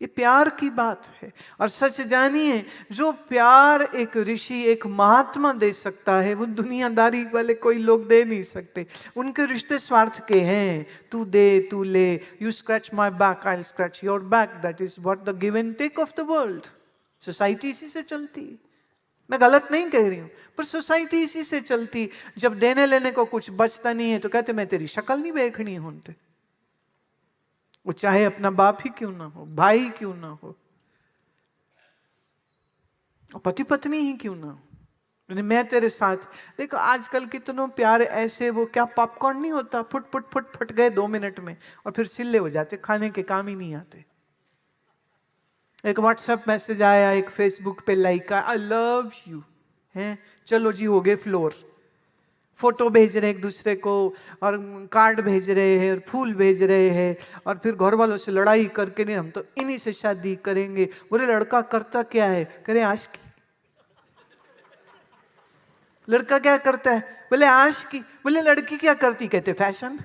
ये प्यार की बात है। और सच जानिए, जो प्यार एक ऋषि, एक महात्मा दे सकता है, वो दुनियादारी वाले कोई लोग दे नहीं सकते। उनके रिश्ते स्वार्थ के हैं, तू दे तू ले, you scratch my back I scratch your back, that is what the give and take of the world. Society इसी से चलती। मैं गलत नहीं कह रही हूं, पर सोसाइटी इसी से चलती। जब देने लेने को कुछ बचता नहीं है तो कहते मैं तेरी शक्ल नहीं देखनी होते, वो चाहे अपना बाप ही क्यों ना हो, भाई क्यों ना हो, पति पत्नी ही क्यों ना हो, मैं तेरे साथ। देखो आजकल कितनों प्यार ऐसे, वो क्या पॉपकॉर्न नहीं होता, फुट फुट फुट फट गए 2 मिनट में और फिर सिल्ले हो जाते, खाने के काम ही नहीं आते। एक व्हाट्सएप मैसेज आया, एक फेसबुक पे लाइक आई लव यू है, चलो जी हो गए फ्लोर। फोटो भेज रहे एक दूसरे को, और कार्ड भेज रहे हैं, और फूल भेज रहे हैं, और फिर घर वालों से लड़ाई करके नहीं हम तो इन्हीं से शादी करेंगे। बोले लड़का करता क्या है, करे आशिकी। लड़का क्या करता है, बोले आशिकी। बोले लड़की क्या करती, कहते फैशन।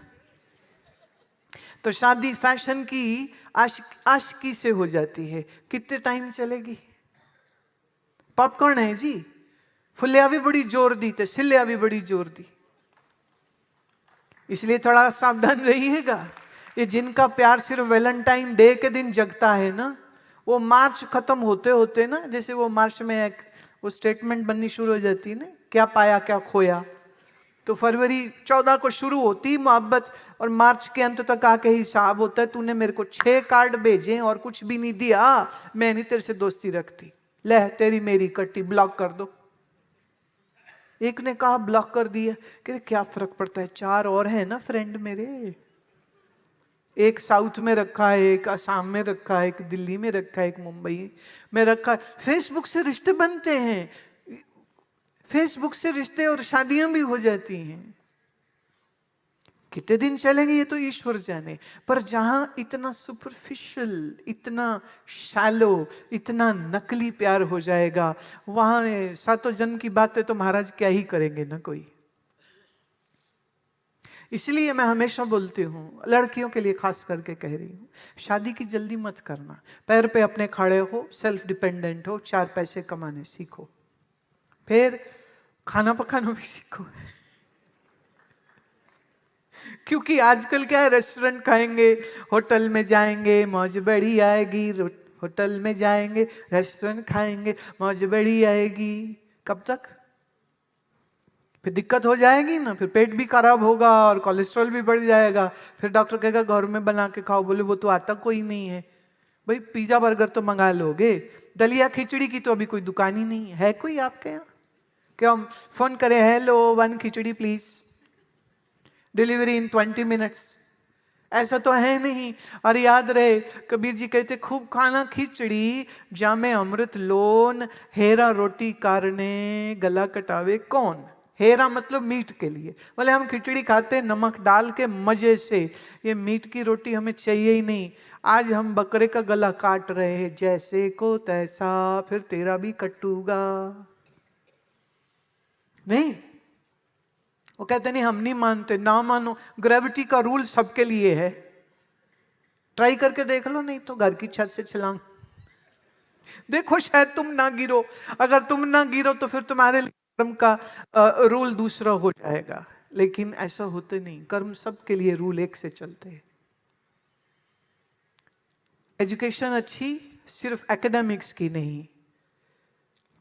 तो शादी फैशन की आशिकी से हो जाती है। कितने टाइम चलेगी। पॉपकॉर्न है जी, फुलिया भी बड़ी जोर दी थे, सिलिया भी बड़ी जोर दी। इसलिए थोड़ा सावधान रहिएगा। ये जिनका प्यार सिर्फ वैलेंटाइन डे के दिन जगता है ना, वो मार्च खत्म होते होते ना, जैसे वो मार्च में एक वो स्टेटमेंट बननी शुरू हो जाती है ना, क्या पाया क्या खोया। तो फरवरी 14 को शुरू होती मोहब्बत, और मार्च के अंत तक आके हिसाब होता है, तूने मेरे को 6 कार्ड भेजे और कुछ भी नहीं दिया, मैं नहीं तेरे से दोस्ती रखती, ले तेरी मेरी कट्टी, ब्लॉक कर दो। एक ने कहा ब्लॉक कर दिया, कि क्या फर्क पड़ता है, 4 और है ना फ्रेंड मेरे, एक साउथ में रखा है, एक असम में रखा है, एक दिल्ली में रखा है, एक मुंबई में रखा है। फेसबुक से रिश्ते बनते हैं, फेसबुक से रिश्ते और शादियां भी हो जाती हैं। कितने दिन चलेंगे ये तो ईश्वर जाने, पर जहां इतना सुपरफिशियल, इतना शैलो, इतना नकली प्यार हो जाएगा, वहां सातों जन्म की बातें तो महाराज क्या ही करेंगे ना कोई। इसलिए मैं हमेशा बोलती हूं, लड़कियों के लिए खास करके कह रही हूं, शादी की जल्दी मत करना। पैर पे अपने खड़े हो, सेल्फ डिपेंडेंट हो, 4 पैसे कमाने सीखो, फिर खाना पकाना भी सीखो। क्योंकि आजकल क्या है, रेस्टोरेंट खाएंगे, होटल में जाएंगे, मौज बड़ी आएगी, होटल में जाएंगे, रेस्टोरेंट खाएंगे, मौज बड़ी आएगी। कब तक? फिर दिक्कत हो जाएगी ना, फिर पेट भी खराब होगा और कोलेस्ट्रॉल भी बढ़ जाएगा। फिर डॉक्टर कहेगा घर में बना के खाओ, बोले वो तो आता कोई नहीं है। भाई पिज्जा बर्गर तो मंगा लोगे, दलिया खिचड़ी की तो अभी कोई दुकान ही नहीं है। कोई आपके यहाँ? क्या हम फोन करें, hello 1 khichdi please, delivery in 20 minutes? ऐसा तो है नहीं। और याद रहे, कबीर जी कहते खूब खाना खिचड़ी, जामे अमृत लोन, हेरा रोटी कारने गला कटावे कौन। हेरा मतलब मीट के लिए। बोले हम खिचड़ी खाते नमक डाल के मजे से, ये मीट की रोटी हमें चाहिए ही नहीं। आज हम बकरे का गला काट रहे हैं, जैसे को तैसा फिर तेरा भी कटूगा। नहीं, वो कहते नहीं हम नहीं मानते, ना मानो, ग्रेविटी का रूल सबके लिए है, ट्राई करके देख लो, नहीं तो घर की छत से छलांग देखो, शायद तुम ना गिरो। अगर तुम ना गिरो तो फिर तुम्हारे लिए कर्म का रूल दूसरा हो जाएगा, लेकिन ऐसा होते नहीं। कर्म सबके लिए रूल एक से चलते हैं। एजुकेशन अच्छी सिर्फ एकेडमिक्स की नहीं।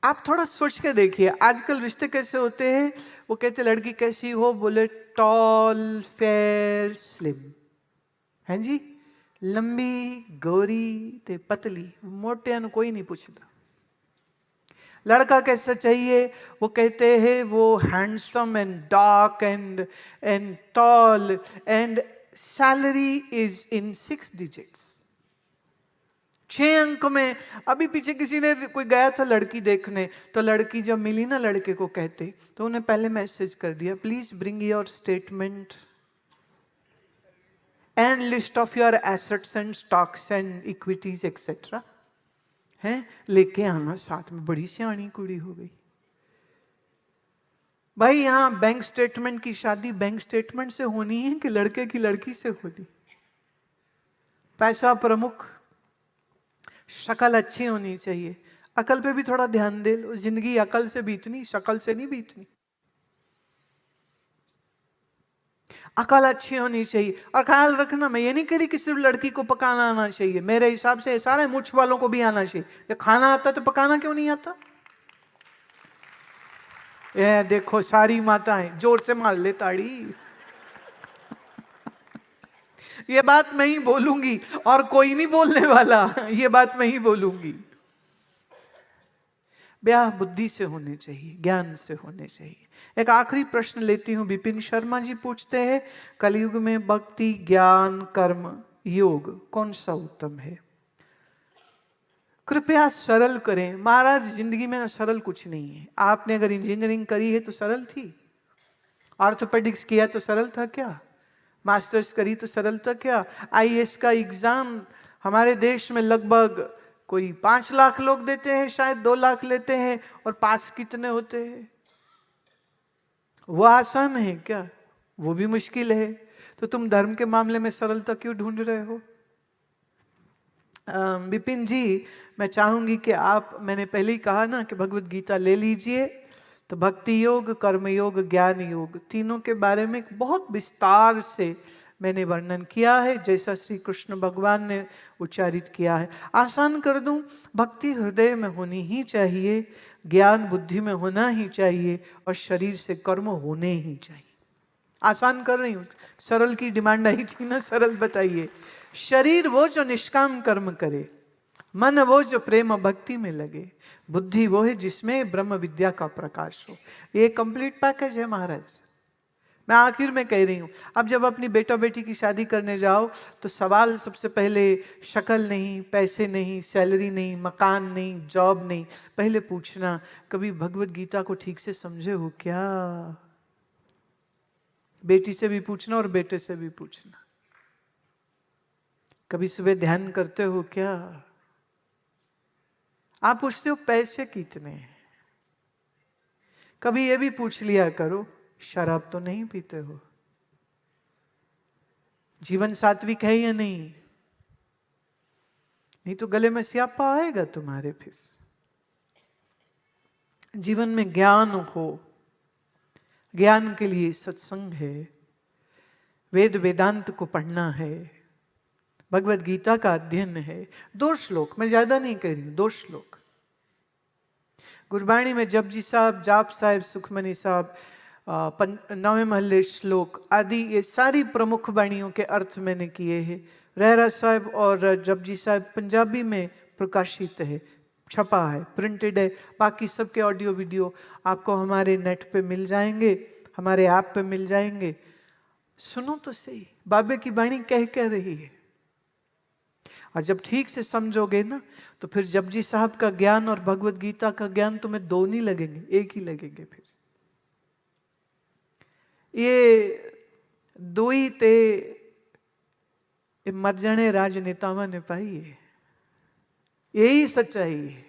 आप थोड़ा सोच के देखिए, आजकल रिश्ते कैसे होते हैं। वो कहते लड़की कैसी हो, बोले टॉल फेयर स्लिम, हैं जी, लंबी गोरी ते पतली, मोटे न कोई नहीं पूछता। लड़का कैसा चाहिए, वो कहते हैं वो handsome and dark and tall, and salary is in 6 digits, 6 अंक में। अभी पीछे किसी ने कोई गया था लड़की देखने, तो लड़की जब मिली ना लड़के को, कहते तो उन्हें पहले मैसेज कर दिया, please bring your statement and list of your assets and stocks and equities etcetera, है लेके आना साथ में। बड़ी सियाणी कुड़ी हो गई भाई। यहां बैंक स्टेटमेंट की शादी बैंक स्टेटमेंट से होनी है कि लड़के की लड़की से होनी? पैसा प्रमुख, शक्ल अच्छी होनी चाहिए। अकल पे भी थोड़ा ध्यान दे लो, जिंदगी अकल से बीतनी, शक्ल से नहीं बीतनी। अकल अच्छी होनी चाहिए। और ख्याल रखना, मैं ये नहीं कह रही कि सिर्फ लड़की को पकाना आना चाहिए, मेरे हिसाब से सारे मुछ वालों को भी आना चाहिए। जब खाना आता तो पकाना क्यों नहीं आता? ये देखो सारी माताएं, जोर से मार ले ताड़ी। ये बात मैं ही बोलूंगी और कोई नहीं बोलने वाला, ये बात मैं ही बोलूंगी। ब्याह बुद्धि से होने चाहिए, ज्ञान से होने चाहिए। एक आखिरी प्रश्न लेती हूं, विपिन शर्मा जी पूछते हैं, कलयुग में भक्ति, ज्ञान, कर्म, योग कौन सा उत्तम है? कृपया सरल करें महाराज। जिंदगी में सरल कुछ नहीं है। आपने अगर इंजीनियरिंग करी है तो सरल थी, ऑर्थोपेडिक्स किया तो सरल था क्या? मास्टर्स करी तो सरल था क्या? आईएएस का एग्जाम हमारे देश में लगभग कोई 5 लाख लोग देते हैं, शायद 2 लाख लेते हैं, और पास कितने होते हैं? वो आसान है क्या? वो भी मुश्किल है। तो तुम धर्म के मामले में सरलता क्यों ढूंढ रहे हो? विपिन जी, मैं चाहूंगी कि आप, मैंने पहले ही कहा ना कि भगवत गीता ले लीजिए, तो भक्ति योग, कर्म योग, ज्ञान योग, तीनों के बारे में बहुत विस्तार से मैंने वर्णन किया है, जैसा श्री कृष्ण भगवान ने उच्चारित किया है। आसान कर दूं, भक्ति हृदय में होनी ही चाहिए, ज्ञान बुद्धि में होना ही चाहिए, और शरीर से कर्म होने ही चाहिए। आसान कर रही हूं, सरल की डिमांड आई थी ना, सरल बताइए। शरीर वो जो निष्काम कर्म करे, मन वो जो प्रेम भक्ति में लगे, बुद्धि वो है जिसमें ब्रह्म विद्या का प्रकाश हो। ये कंप्लीट पैकेज है महाराज। मैं आखिर में कह रही हूं, अब जब अपनी बेटा बेटी की शादी करने जाओ तो सवाल सबसे पहले शक्ल नहीं, पैसे नहीं, सैलरी नहीं, मकान नहीं, जॉब नहीं, पहले पूछना कभी भगवत गीता को ठीक से समझे हो क्या? बेटी से भी पूछना और बेटे से भी पूछना, कभी सुबह ध्यान करते हो क्या? आप पूछते हो पैसे कितने हैं, कभी ये भी पूछ लिया करो शराब तो नहीं पीते हो, जीवन सात्विक है या नहीं? नहीं तो गले में स्यापा आएगा तुम्हारे। फिर जीवन में ज्ञान हो, ज्ञान के लिए सत्संग है, वेद वेदांत को पढ़ना है, भगवत गीता का अध्ययन है। 2 श्लोक, मैं ज्यादा नहीं कह रही हूं, 2 श्लोक गुरबाणी में जपजी साहब, जाप साहब, सुखमनी साहब, 9वें महल्ले श्लोक आदि, ये सारी प्रमुख बाणियों के अर्थ मैंने किए हैं। रहरा साहब और जपजी साहब पंजाबी में प्रकाशित है, छपा है, प्रिंटेड है। बाकी सबके ऑडियो वीडियो आपको हमारे नेट पे मिल जाएंगे, हमारे ऐप पे मिल जाएंगे। सुनो तो सही, बाबे की बाणी कह रही है। और जब ठीक से समझोगे ना, तो फिर जपजी साहब का ज्ञान और भगवत गीता का ज्ञान तुम्हें 2 नहीं लगेंगे, 1 ही लगेंगे। फिर ये 2 ही ते मर जाने राजनेताओं ने पाई है, यही सच्चाई है।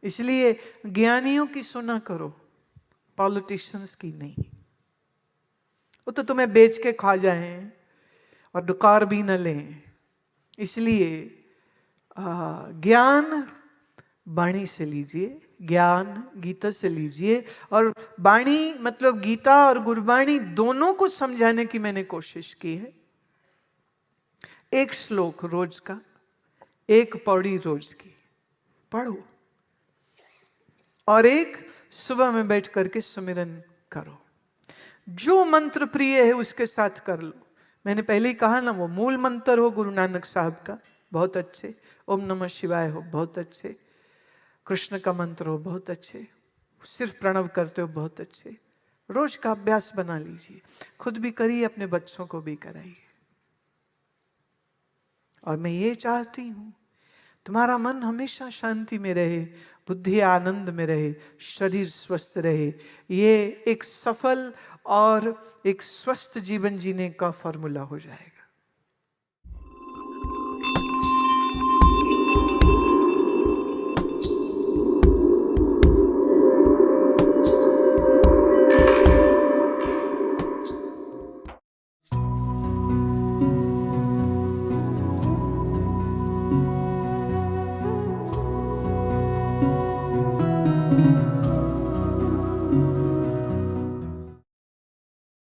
इसलिए ज्ञानियों की सुना करो, पॉलिटिशियंस की नहीं। वो तो तुम्हें बेच के खा जाएं और डुकार भी न लें। इसलिए ज्ञान वाणी से लीजिए, ज्ञान गीता से लीजिए। और वाणी मतलब गीता और गुरबाणी दोनों को समझाने की मैंने कोशिश की है। 1 श्लोक रोज का, 1 पौड़ी रोज की पढ़ो, और 1 सुबह में बैठ करके सुमिरन करो। जो मंत्र प्रिय है उसके साथ कर लो। मैंने पहले ही कहा ना, वो मूल मंत्र हो गुरु नानक साहब का, बहुत अच्छे। ओम नमः शिवाय हो, बहुत अच्छे। कृष्ण का मंत्र हो, बहुत अच्छे। सिर्फ प्रणव करते हो, बहुत अच्छे। रोज का अभ्यास बना लीजिए, खुद भी करिए, अपने बच्चों को भी कराइए। और मैं ये चाहती हूं तुम्हारा मन हमेशा शांति में रहे, बुद्धि आनंद में रहे, शरीर स्वस्थ रहे। ये एक सफल और एक स्वस्थ जीवन जीने का फॉर्मूला हो जाएगा।